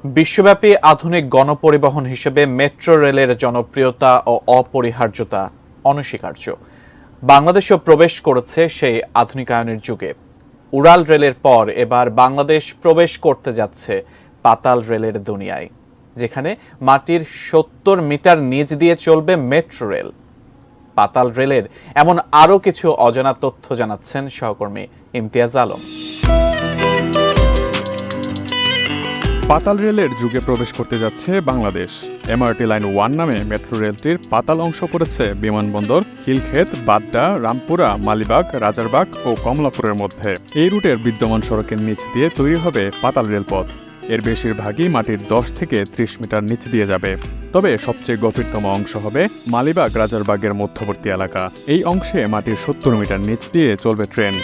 বিশ্বব্যাপী আধুনিক গণপরিবহন হিসেবে মেট্রো রেলের জনপ্রিয়তা ও অপরিহার্যতা অনস্বীকার্য। বাংলাদেশও প্রবেশ করেছে সেই আধুনিকায়নের যুগে। উড়াল রেলের পর এবার বাংলাদেশ প্রবেশ করতে যাচ্ছে পাতাল রেলের দুনিয়ায়, যেখানে মাটির ৭০ মিটার নিচ দিয়ে চলবে মেট্রো রেল। পাতাল রেলের এমন আরও কিছু অজানা তথ্য জানাচ্ছেন সহকর্মী ইমতিয়াজ আলম। পাতাল রেলের যুগে প্রবেশ করতে যাচ্ছে বাংলাদেশ। এমআরটি লাইন 1 নামে মেট্রো রেলটির পাতাল অংশ পড়েছে বিমানবন্দর, খিলক্ষেত, বাড্ডা, রামপুরা, মালিবাগ, রাজারবাগ ও কমলাপুরের মধ্যে। এই রুটের বিদ্যমান সড়কের নিচ দিয়ে তৈরি হবে পাতাল রেলপথ। এর বেশিরভাগই মাটির 10 থেকে 30 মিটার নিচ দিয়ে যাবে। তবে সবচেয়ে গভীরতম অংশ হবে মালিবাগ রাজারবাগের মধ্যবর্তী এলাকা। এই অংশে মাটির 70 মিটার নিচ দিয়ে চলবে ট্রেন।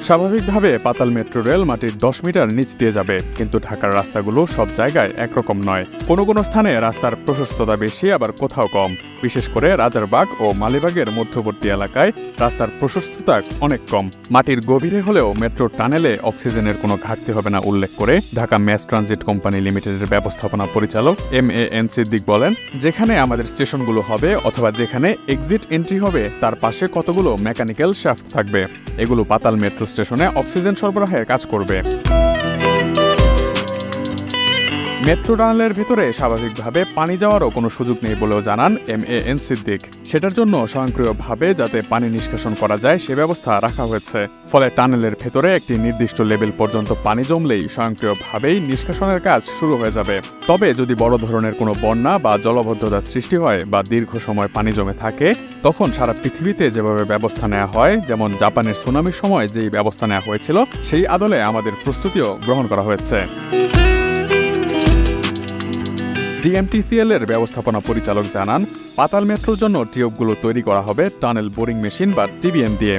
স্বাভাবিকভাবে পাতাল মেট্রো রেল মাটির 10 মিটার নিচ দিয়ে যাবে, কিন্তু ঢাকার রাস্তাগুলো সব জায়গায় একরকম নয়। কোনো কোনো স্থানে রাস্তার প্রশস্ততা বেশি, আবার কোথাও কম। বিশেষ করে রাজারবাগ ও মালিবাগের মধ্যবর্তী এলাকায় রাস্তার প্রশস্ততা অনেক কম। মাটির গভীরে হলেও মেট্রো টানেলে অক্সিজেনের কোনো ঘাটতি হবে না উল্লেখ করে ঢাকা ম্যাস ট্রানজিট কোম্পানি লিমিটেডের ব্যবস্থাপনা পরিচালক MAN সিদ্দিক বলেন, যেখানে আমাদের স্টেশনগুলো হবে অথবা যেখানে এক্সিট এন্ট্রি হবে তার পাশে কতগুলো মেকানিক্যাল শ্যাফট থাকবে। এগুলো পাতাল মেট্রো স্টেশনে অক্সিজেন সরবরাহে কাজ করবে। মেট্রো টানেলের ভেতরে স্বাভাবিকভাবে পানি যাওয়ারও কোনো সুযোগ নেই বলেও জানান MAN সিদ্দিক। সেটার জন্য স্বয়ংক্রিয়ভাবে যাতে পানি নিষ্কাশন করা যায় সে ব্যবস্থা রাখা হয়েছে। ফলে টানেলের ভেতরে একটি নির্দিষ্ট লেভেল পর্যন্ত পানি জমলেই স্বয়ংক্রিয়ভাবেই নিষ্কাশনের কাজ শুরু হয়ে যাবে। তবে যদি বড় ধরনের কোনো বন্যা বা জলাবদ্ধতার সৃষ্টি হয় বা দীর্ঘ সময় পানি জমে থাকে, তখন সারা পৃথিবীতে যেভাবে ব্যবস্থা নেওয়া হয়, যেমন জাপানের সুনামির সময় যেই ব্যবস্থা নেওয়া হয়েছিল, সেই আদলে আমাদের প্রস্তুতিও গ্রহণ করা হয়েছে। DMTCL এর ব্যবস্থাপনা পরিচালক জানান, পাতাল মেট্রোর জন্য টিউবগুলো তৈরি করা হবে টানেল বোরিং মেশিন বা TBM দিয়ে।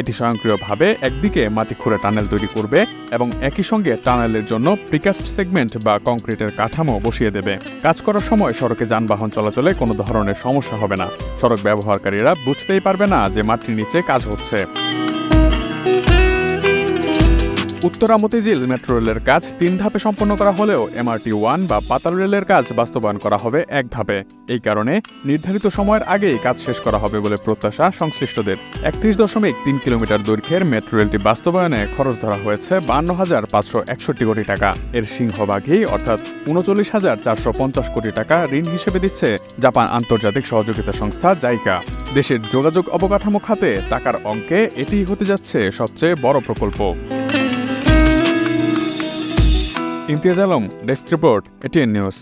এটি স্বয়ংক্রিয়ভাবে একদিকে মাটি খুঁড়ে টানেল তৈরি করবে এবং একই সঙ্গে টানেলের জন্য প্রিকাস্ট সেগমেন্ট বা কংক্রিটের কাঠামো বসিয়ে দেবে। কাজ করার সময় সড়কে যানবাহন চলাচলে কোনো ধরনের সমস্যা হবে না। সড়ক ব্যবহারকারীরা বুঝতেই পারবে না যে মাটির নিচে কাজ হচ্ছে। উত্তরা মতিঝিল মেট্রো রেলের কাজ 3 ধাপে সম্পন্ন করা হলেও MRT 1 বা পাতাল রেলের কাজ বাস্তবায়ন করা হবে 1 ধাপে। এই কারণে নির্ধারিত সময়ের আগেই কাজ শেষ করা হবে বলে প্রত্যাশা সংশ্লিষ্টদের। 31.3 কিলোমিটার দৈর্ঘ্যের মেট্রো রেলটি বাস্তবায়নে খরচ ধরা হয়েছে 52,561 কোটি টাকা। এর সিংহভাগই অর্থাৎ 39,450 কোটি টাকা ঋণ হিসেবে দিচ্ছে জাপান আন্তর্জাতিক সহযোগিতা সংস্থা জাইকা। দেশের যোগাযোগ অবকাঠামো খাতে টাকার অঙ্কে এটিই হতে যাচ্ছে সবচেয়ে বড় প্রকল্প। Imtiaz Alam, desk report, ATN news.